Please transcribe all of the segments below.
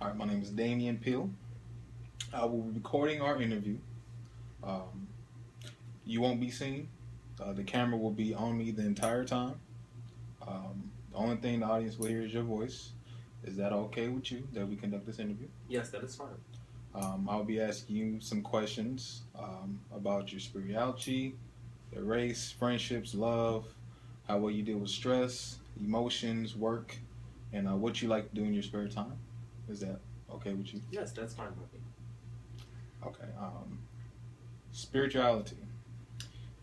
All right, my name is Damian Peel. I will be recording our interview. Um, you won't be seen. The camera will be on me the entire time. The only thing the audience will hear is your voice. Is that okay with you that we conduct this interview? Yes, that is fine. I'll be asking you some questions about your spirituality, your race, friendships, love, how well you deal with stress, emotions, work, and what you like to do in your spare time. Is that okay with you? Yes, that's fine with me. Okay. Spirituality.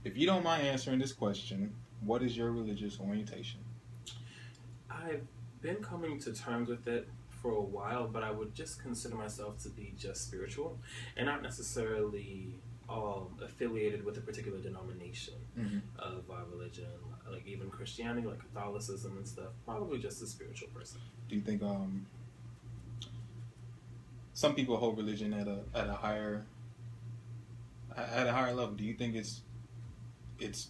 If you don't mind answering this question, what is your religious orientation? I've been coming to terms with it for a while, but I would just consider myself to be just spiritual and not necessarily affiliated with a particular denomination Mm-hmm. of our religion, like even Christianity, like Catholicism and stuff. Probably just a spiritual person. Do you think some people hold religion at a higher level? Do you think it's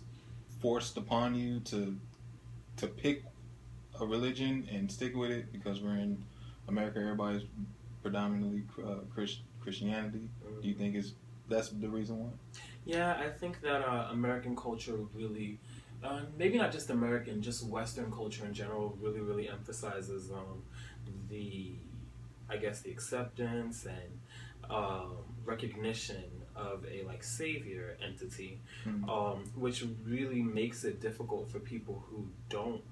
forced upon you to pick a religion and stick with it because we're in America? Everybody's predominantly Christianity. Do you think that's the reason why? Yeah, I think that American culture really, maybe not just American, just Western culture in general, really emphasizes the, I guess, the acceptance and recognition of a like savior entity, Mm-hmm. which really makes it difficult for people who don't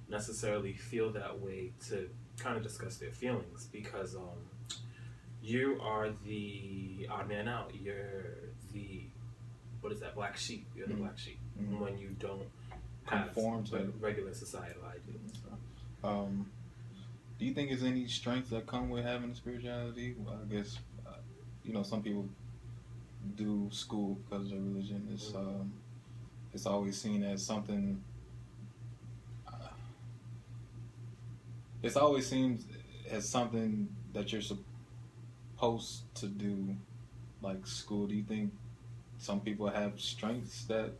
necessarily feel that way to kind of discuss their feelings because you are the odd man out. You're the what is that? Black sheep. You're the Mm-hmm. black sheep Mm-hmm. when you don't have Conform to regular societal ideals. um, do you think there's any strengths that come with having a spirituality? Well, I guess some people do school because of their religion. It's always seen as something. Uh, it's always seems as something that you're supposed to do, like school. Do you think some people have strengths that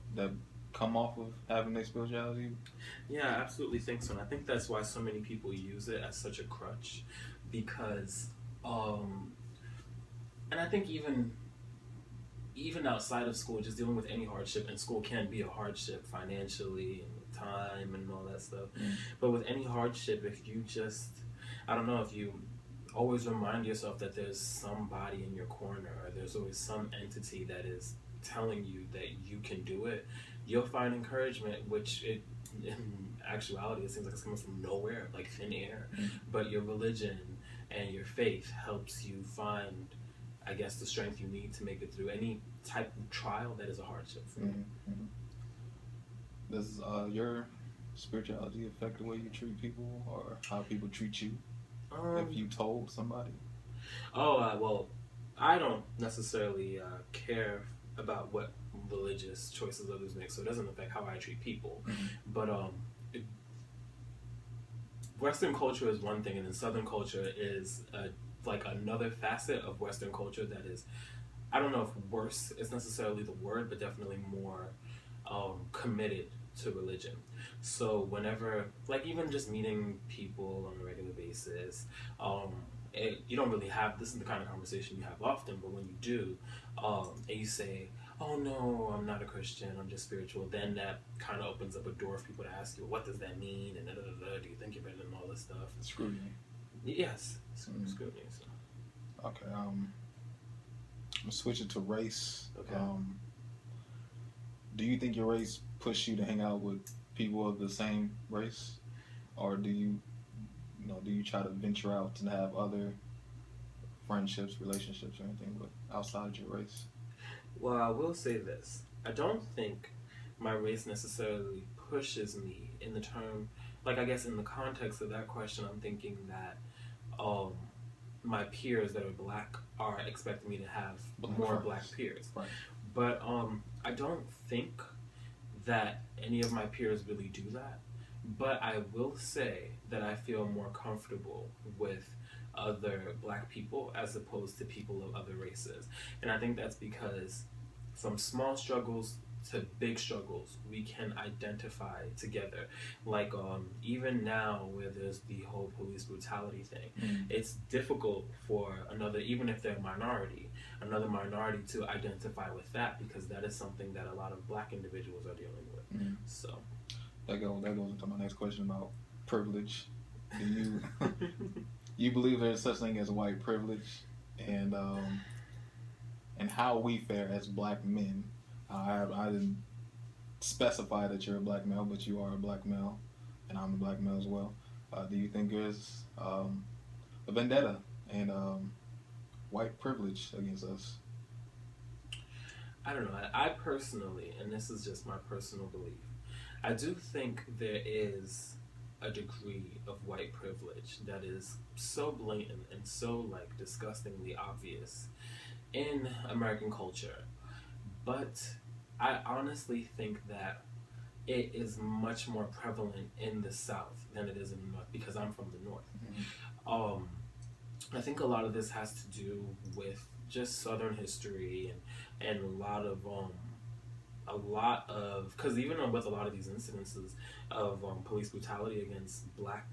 come off of having their spirituality? Yeah, I absolutely think so. And I think that's why so many people use it as such a crutch because, um, and I think even outside of school, just dealing with any hardship, and school can be a hardship financially and with time and all that stuff. Mm. But with any hardship, if you just, I don't know, if you always remind yourself that there's somebody in your corner, or there's always some entity that is telling you that you can do it, you'll find encouragement, which in actuality, it seems like it's coming from nowhere, like thin air. Mm. But your religion and your faith helps you find, I guess, the strength you need to make it through any type of trial that is a hardship for you. Mm-hmm. Mm-hmm. Does your spirituality affect the way you treat people or how people treat you? If Um, you told somebody? well, I don't necessarily care about what religious choices others make, so it doesn't affect how I treat people. Mm-hmm. But Western culture is one thing, and then Southern culture is like another facet of Western culture that is, I don't know if worse is necessarily the word, but definitely more committed to religion. So whenever, like even just meeting people on a regular basis, you don't really have, this is the kind of conversation you have often, but when you do, and you say, oh no, I'm not a Christian, I'm just spiritual, then that kind of opens up a door for people to ask you, what does that mean? And do you think you're better than all this stuff? Scrutiny. Yes, Mm. scrutiny. So. Okay. I'm gonna switch it to race. Okay. Do you think your race pushed you to hang out with people of the same race, or do you try to venture out and have other friendships, relationships, or anything with outside your race? Well, I will say this. I don't think my race necessarily pushes me in the term, like I guess in the context of that question, I'm thinking that um, my peers that are black are expecting me to have Black more friends. black peers. Right. But I don't think that any of my peers really do that. But I will say that I feel more comfortable with other black people as opposed to people of other races. And I think that's because from small struggles to big struggles, we can identify together. Like even now, where there's the whole police brutality thing, it's difficult for another, even if they're a minority, another minority to identify with that, because that is something that a lot of Black individuals are dealing with. So that goes into my next question about privilege. Do you you believe there's such thing as white privilege, and how we fare as Black men? I didn't specify that you're a Black male, but you are a Black male, and I'm a Black male as well. Do you think there's a vendetta and white privilege against us? I don't know. I personally, and this is just my personal belief, I do think there is a degree of white privilege that is so blatant and so like disgustingly obvious in American culture. But I honestly think that it is much more prevalent in the South than it is in the North, because I'm from the North. I think a lot of this has to do with just Southern history and a lot of because even with a lot of these incidences of police brutality against black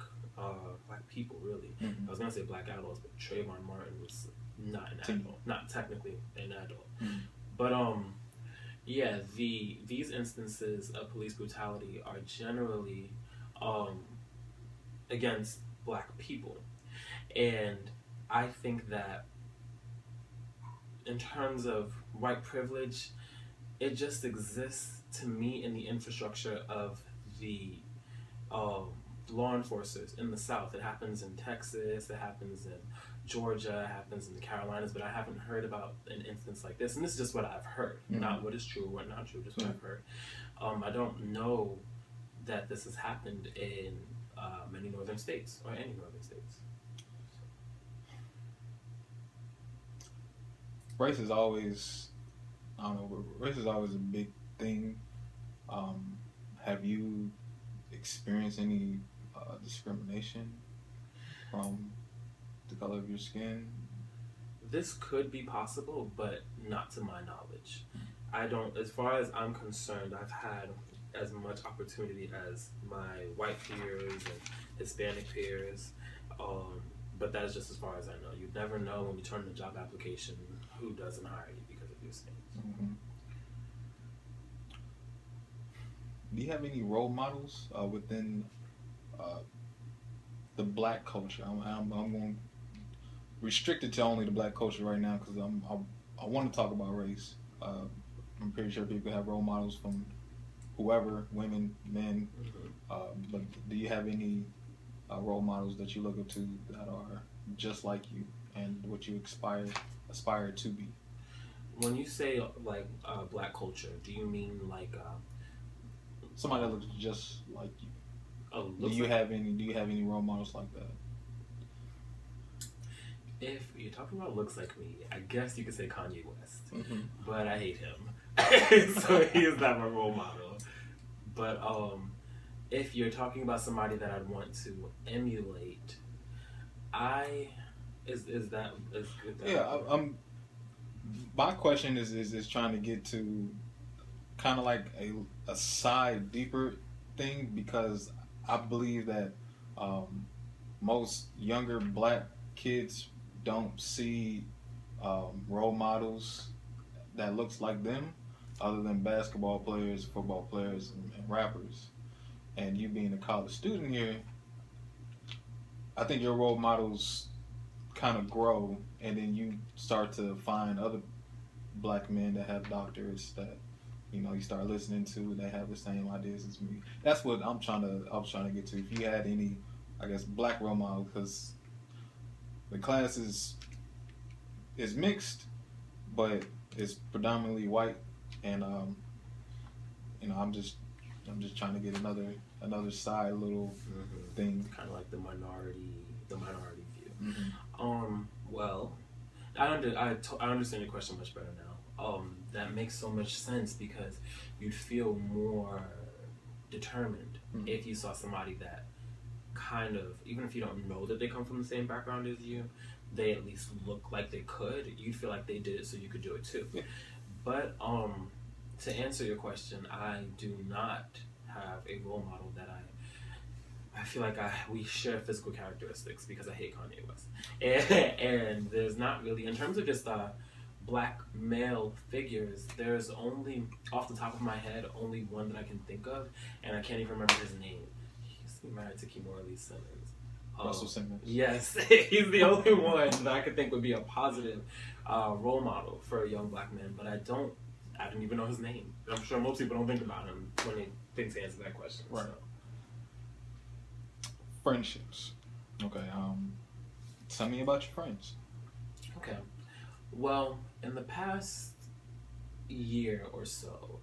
people, really. I was gonna say Black adults, but Trayvon Martin was not an adult, not technically an adult. But yeah, these instances of police brutality are generally against Black people, and I think that in terms of white privilege, it just exists to me in the infrastructure of the law enforcers in the South. It happens in Texas, it happens in Georgia, it happens in the Carolinas, but I haven't heard about an instance like this. And this is just what I've heard, not what is true or what not true, just what I've heard. I don't know that this has happened in many northern states or any northern states. Race is always, I don't know, race is always a big thing. Have you experienced any discrimination from the color of your skin? This could be possible, but not to my knowledge. I don't, as far as I'm concerned, I've had as much opportunity as my white peers and Hispanic peers, but that's just as far as I know. You never know when you turn in a job application who doesn't hire you because of your skin. Do you have any role models within the Black culture? I'm going restricted to only the Black culture right now because I want to talk about race. I'm pretty sure people have role models from whoever, women, men. But do you have any role models that you look up to that are just like you and what you aspire to be? When you say like Black culture, do you mean like somebody that looks just like you? Do you have any role models like that? If you're talking about looks like me, I guess you could say Kanye West, but I hate him, so he is not my role model. But if you're talking about somebody that I'd want to emulate, my question is trying to get to kind of like a side deeper thing, because I believe that most younger Black kids don't see role models that looks like them other than basketball players, football players, and rappers. And you being a college student here, I think your role models kind of grow, and then you start to find other Black men that have doctorates that you start listening to. They have the same ideas as me. That's what I was trying to get to. If you had any, I guess, Black role models, because the class is mixed, but it's predominantly white, and I'm just trying to get another side little thing, kind of like the minority view. Well, I understand your question much better now. That makes so much sense, because you'd feel more determined if you saw somebody that kind of, even if you don't know that they come from the same background as you, they at least look like they could. You'd feel like they did it, so you could do it too. But to answer your question, I do not have a role model that I feel like we share physical characteristics because I hate Kanye West, and there's not really in terms of just black male figures. There's only off the top of my head only one that I can think of, and I can't even remember his name. He's married to Kimora Lee Simmons. Russell Simmons. Yes, he's the only one that I could think would be a positive role model for a young black man. But I don't even know his name. I'm sure most people don't think about him when they think to answer that question. Right. So. Friendships. Okay. Tell me about your friends. Okay. Well, in the past year or so,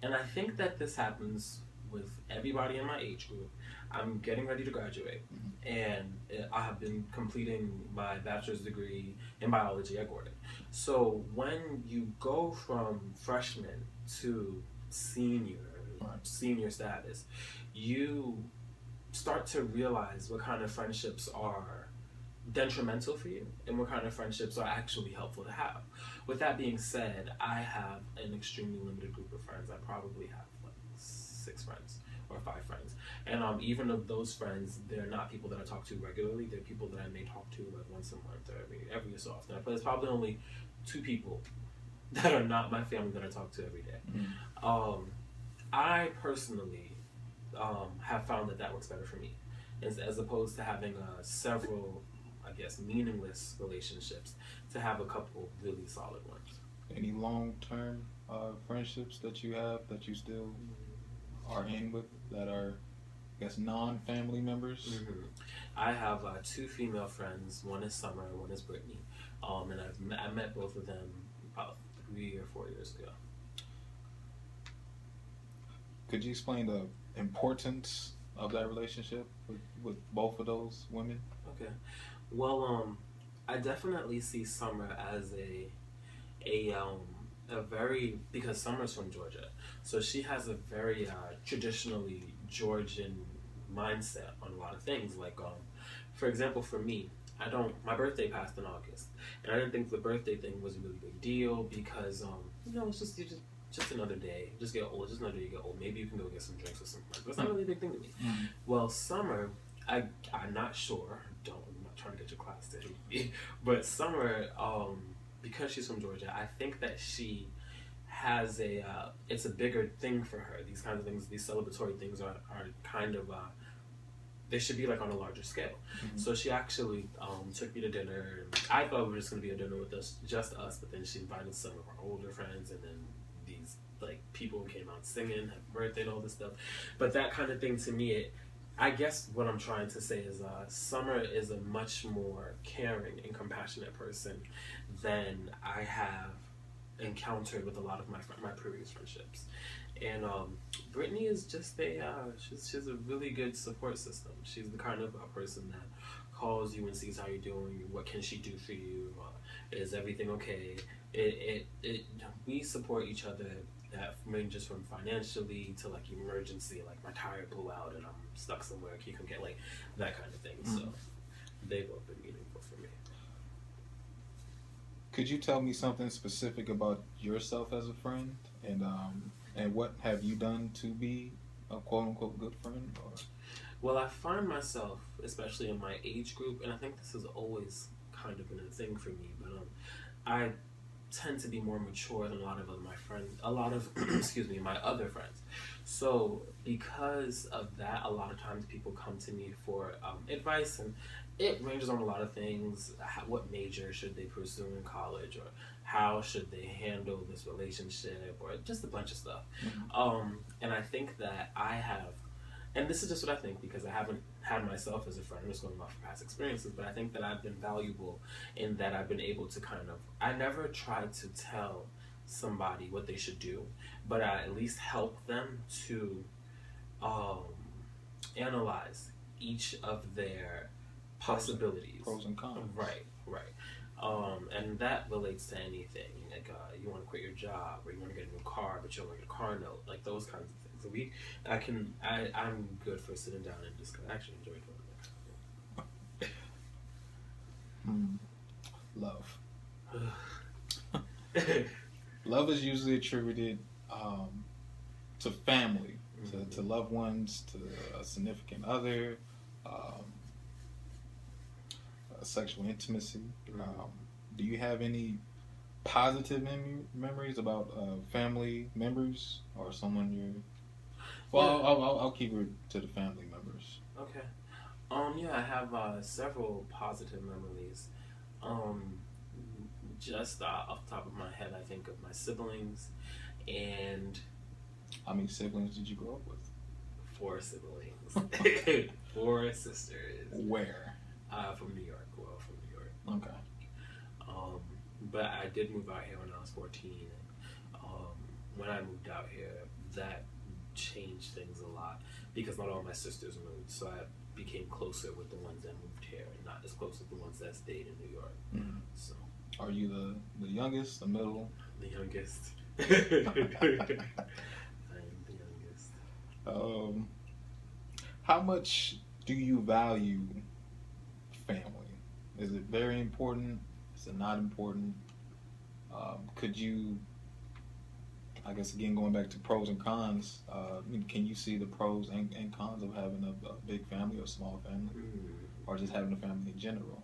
and I think that this happens with everybody in my age group. I'm getting ready to graduate, and I have been completing my bachelor's degree in biology at Gordon. So when you go from freshman to senior status, you start to realize what kind of friendships are detrimental for you and what kind of friendships are actually helpful to have. With that being said, I have an extremely limited group of friends. I probably have like 6 friends or 5 friends, and even of those friends, they're not people that I talk to regularly. They're people that I may talk to like once a month or every so often. But it's probably only 2 people that are not my family that I talk to every day. I personally have found that works better for me, as opposed to having several, I guess, meaningless relationships, to have a couple really solid ones. Any long-term friendships that you have that you still are in with that are, I guess, non-family members? I have 2 female friends. One is Summer, and one is Brittany. And I met both of them about 3 or 4 years ago. Could you explain the importance of that relationship with both of those women? Okay. Well, I definitely see Summer as a very, because Summer's from Georgia, so she has a very traditionally Georgian mindset on a lot of things. Like, for example, for me, my birthday passed in August, and I didn't think the birthday thing was a really big deal because it's just another day. Just get old. Just another day you get old. Maybe you can go get some drinks or something. But it's not really a big thing to me. Well, Summer, I'm not sure. I'm not trying to get your class to hate me, but Summer, because she's from Georgia, I think that she has it's a bigger thing for her. These kinds of things, these celebratory things are kind of, they should be like on a larger scale. So she actually took me to dinner. I thought we were just going to be a dinner with just us, but then she invited some of our older friends, and then these like people came out singing, happy birthday, and all this stuff. But that kind of thing, to me, I guess what I'm trying to say is Summer is a much more caring and compassionate person than I have encountered with a lot of my previous friendships. And Brittany is just she's a really good support system. She's the kind of person that calls you and sees how you're doing. What can she do for you? Is everything okay? We support each other. That ranges from financially to like emergency, like my tire blew out and I'm stuck somewhere. You can get like that kind of thing. So they've both been meaningful for me. Could you tell me something specific about yourself as a friend, and what have you done to be a quote unquote good friend? Or? Well, I find myself, especially in my age group, and I think this has always kind of been a thing for me, but I tend to be more mature than a lot of my other friends. So because of that, a lot of times people come to me for advice, and it ranges on a lot of things. What major should they pursue in college, or how should they handle this relationship, or just a bunch of stuff. And I think that I have, and this is just what I think because I haven't had myself as a friend, I'm just going off of past experiences, but I think that I've been valuable in that I've been able to I never tried to tell somebody what they should do, but I at least help them to analyze each of their possibilities. Pros and cons. Right. And that relates to anything. Like you want to quit your job, or you want to get a new car, but you don't want to get a car note. Like those kinds of things. So I'm good for sitting down and discuss. I actually enjoy doing that. Love. Love is usually attributed to family, Mm-hmm. to loved ones, to a significant other, um, sexual intimacy. Mm-hmm. Do you have any positive memories about family members or someone you're? Well, Yeah. I'll keep it to the family members. Okay. Yeah, I have several positive memories. Um, just off the top of my head, I think of my siblings and How many siblings did you grow up with? 4 siblings, 4 sisters. Where? From New York. Well, from New York. Okay. Um, but I did move out here when I was 14. When I moved out here, that changed things a lot because not all my sisters moved, so I became closer with the ones that moved here and not as close with the ones that stayed in New York. Mm-hmm. So, Are you the youngest, the middle? the youngest. I am the youngest. How much do you value family? Is it very important? Is it not important? Could you, I guess again going back to pros and cons, can you see the pros and cons of having a big family or a small family, or just having a family in general?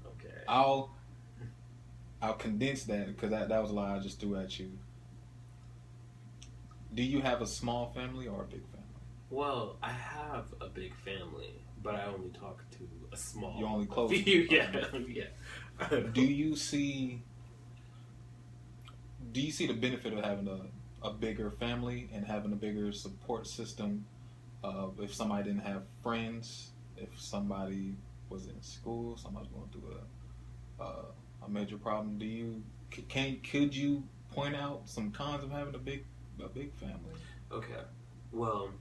Okay. I'll condense that because that was a lot I just threw at you. Do you have a small family or a big family? Well, I have a big family, but I only talk to a small. You're only close. Few, yeah, yeah. Do you see the benefit of having a bigger family and having a bigger support system? If somebody didn't have friends, if somebody was in school, somebody's going through a major problem, could you point out some cons of having a big family? Okay. Well,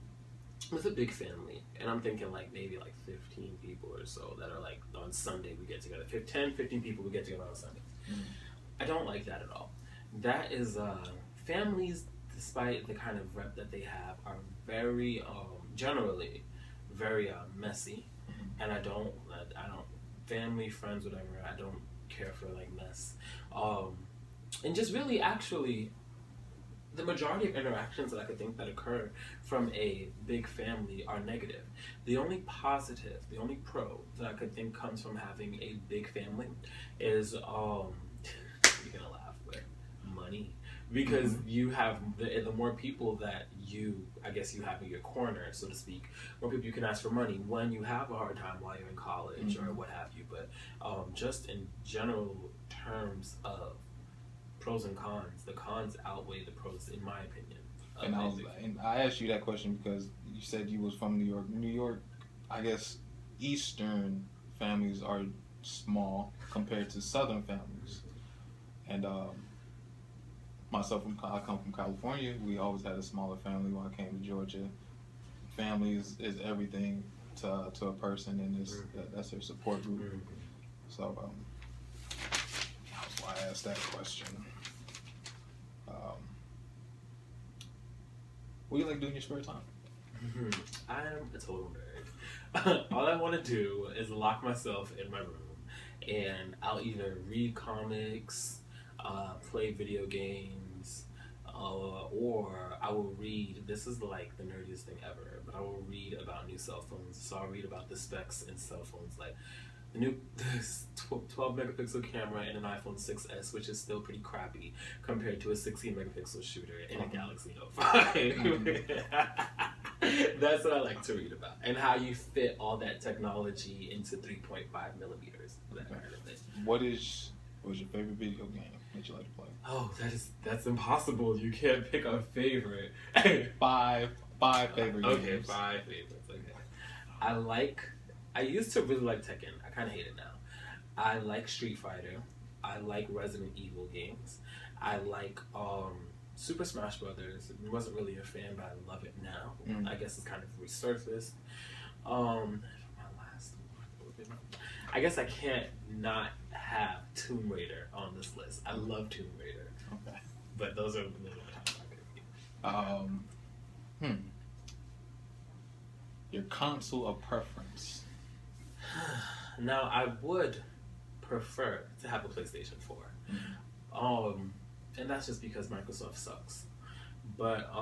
with a big family, and I'm thinking like maybe like 15 people or so that are like on Sunday we get together. 15 people we get together on Sundays. Mm-hmm. I don't like that at all. That is, families, despite the kind of rep that they have, are very, generally, very messy. Mm-hmm. And I don't, family, friends, whatever, I don't care for like mess. And just really actually, the majority of interactions that I could think that occur from a big family are negative. The only positive, the only pro that I could think comes from having a big family is, you're gonna laugh with money. Because you have the more people that you have in your corner, so to speak, more people you can ask for money when you have a hard time while you're in college or what have you. But just in general terms of pros and cons, the cons outweigh the pros, in my opinion. And I asked you that question because you said you was from New York. New York, I guess, Eastern families are small compared to Southern families. And myself, I come from California. We always had a smaller family when I came to Georgia. Family is everything to a person, and that's their support group. Mm-hmm. So that's why I asked that question. What do you like doing in your spare time? I am a total nerd. All I want to do is lock myself in my room, and I'll either read comics, play video games, or I will read. This is like the nerdiest thing ever, but I will read about new cell phones. So I'll read about the specs in cell phones, like the new 12 megapixel camera in an iPhone 6s, which is still pretty crappy compared to a 16 megapixel shooter in a Galaxy Note 5. That's what I like to read about, and how you fit all that technology into 3.5 millimeters. That kind of thing. What was your favorite video game that you like to play? Oh, that's impossible. You can't pick a favorite. Five favorite games. Okay, 5 favorites. Okay. I used to really like Tekken. I kind of hate it now. I like Street Fighter. I like Resident Evil games. I like Super Smash Brothers. I wasn't really a fan, but I love it now. I guess it's kind of resurfaced. My last one. I guess I can't not have Tomb Raider on this list. I love Tomb Raider. Okay. But those are the top 5. Your console of preference. Now, I would prefer to have a PlayStation 4. And that's just because Microsoft sucks. But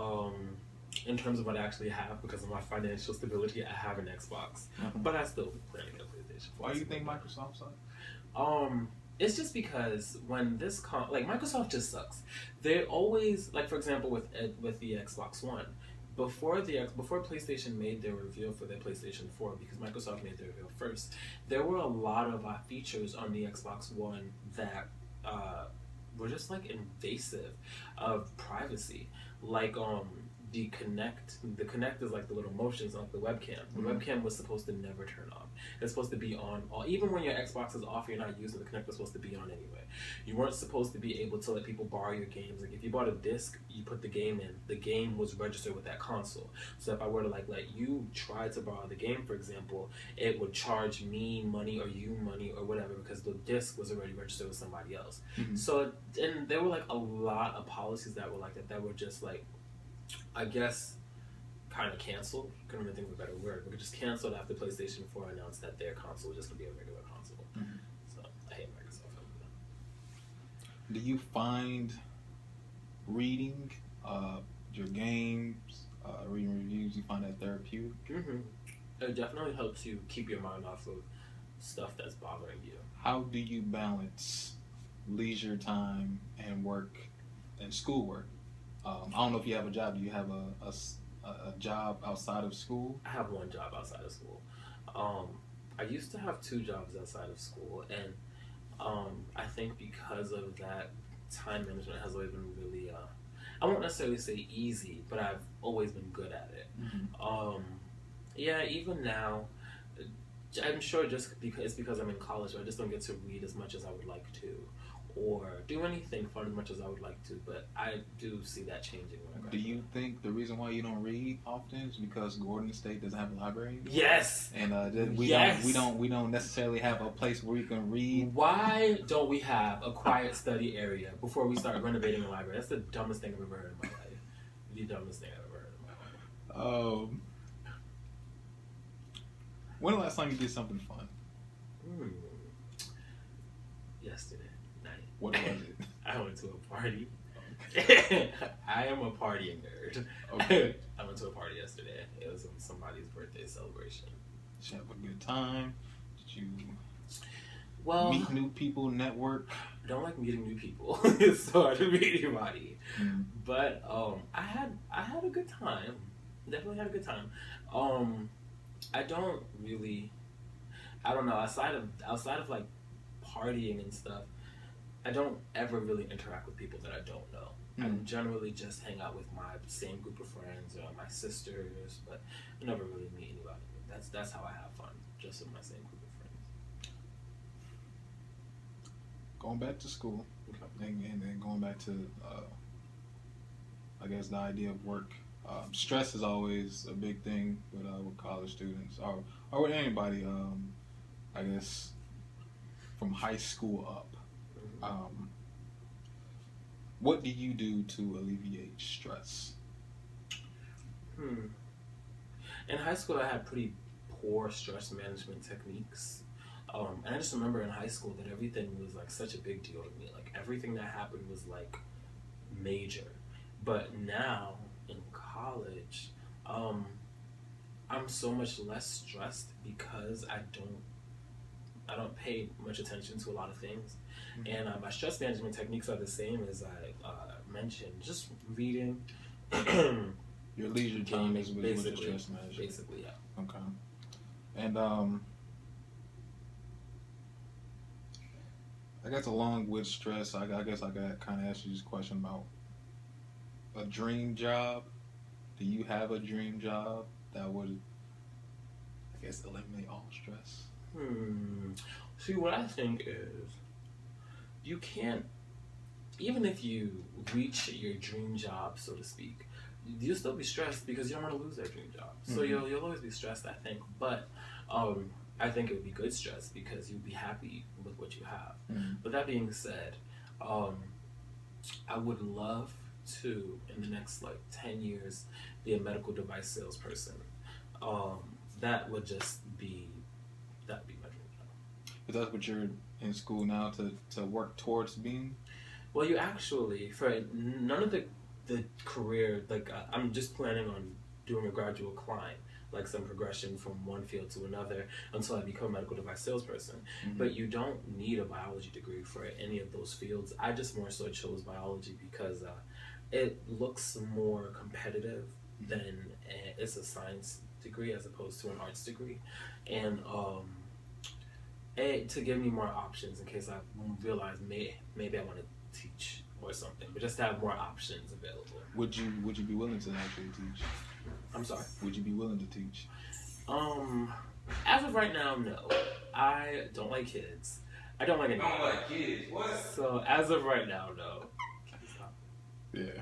in terms of what I actually have, because of my financial stability, I have an Xbox, but I still plan to get a PlayStation 4. Why do you think Microsoft sucks? It's just because when this like Microsoft just sucks. They always, like, for example, with the Xbox One, before PlayStation made their reveal for their PlayStation 4, because Microsoft made their reveal first, there were a lot of features on the Xbox One that were just like invasive of privacy, like the Kinect is like the little motions on the webcam. The webcam was supposed to never turn on. It's supposed to be on even when your Xbox is off, you're not using the Kinect. Was supposed to be on anyway. You weren't supposed to be able to let people borrow your games. Like if you bought a disc, you put the game in. The game was registered with that console. So if I were to like let you try to borrow the game, for example, it would charge me money or you money or whatever because the disc was already registered with somebody else. So and there were like a lot of policies that were like that were just like, I guess, kind of canceled. Couldn't really think of a better word, but just canceled after PlayStation 4 announced that their console was just gonna be a regular console. So I hate Microsoft over that. Do you find reading your games, reading reviews, you find that therapeutic? It definitely helps you keep your mind off of stuff that's bothering you. How do you balance leisure time and work and schoolwork? I don't know if you have a job. Do you have a job outside of school? I have one job outside of school. I used to have 2 jobs outside of school, and I think because of that, time management has always been really, I won't necessarily say easy, but I've always been good at it. Yeah, even now, I'm sure just because it's because I'm in college, I just don't get to read as much as I would like to, or do anything fun as much as I would like to, but I do see that changing when I graduate. Do you think the reason why you don't read often is because Gordon State doesn't have a library? Yes. And we don't necessarily have a place where you can read. Why don't we have a quiet study area before we start renovating a library? That's the dumbest thing I've ever heard in my life. The dumbest thing I've ever heard in my life. When the last time you did something fun? Yesterday night. What was it? I went to a party. I am a partying nerd. Okay. I went to a party yesterday. It was somebody's birthday celebration. Did you have a good time? Did you meet new people, network? I don't like meeting new people. It's hard to meet anybody. But I had a good time. Definitely had a good time. I don't know, outside of like partying and stuff, I don't ever really interact with people that I don't know. I generally just hang out with my same group of friends or my sisters, but I never really meet anybody. That's how I have fun, just with my same group of friends. Going back to school, and going back to, I guess, the idea of work. Stress is always a big thing with college students, or with anybody, I guess, from high school up. What do you do to alleviate stress? In high school, I had pretty poor stress management techniques. And I just remember in high school that everything was like such a big deal to me. Like everything that happened was like major. But now in college, I'm so much less stressed because I don't pay much attention to a lot of things. And my stress management techniques are the same as I mentioned. Just reading. Your leisure time is with the stress management. Basically, yeah. Okay. And I guess along with stress, I guess I got kind of ask you this question about a dream job. Do you have a dream job that would, I guess, eliminate all stress? See, what I think is, you can't, even if you reach your dream job, so to speak, you'll still be stressed because you don't want to lose that dream job. So you'll always be stressed, I think. But I think it would be good stress because you'd be happy with what you have. But that being said, I would love to, in the next like 10 years, be a medical device salesperson. That would just be, that'd be my dream job. Is that what you're in school now to work towards being? Well, you actually, for none of the the career, like I'm just planning on doing a gradual climb, like some progression from one field to another until I become a medical device salesperson. Mm-hmm. But you don't need a biology degree for any of those fields. I just more so chose biology because it looks more competitive than it's a science degree as opposed to an arts degree, and to give me more options in case I realize maybe I want to teach or something, but just to have more options available. Would you be willing to actually teach? I'm sorry. Would you be willing to teach? As of right now, no. I don't like kids. I don't like anything. Don't like kids. What? So as of right now, no. Yeah.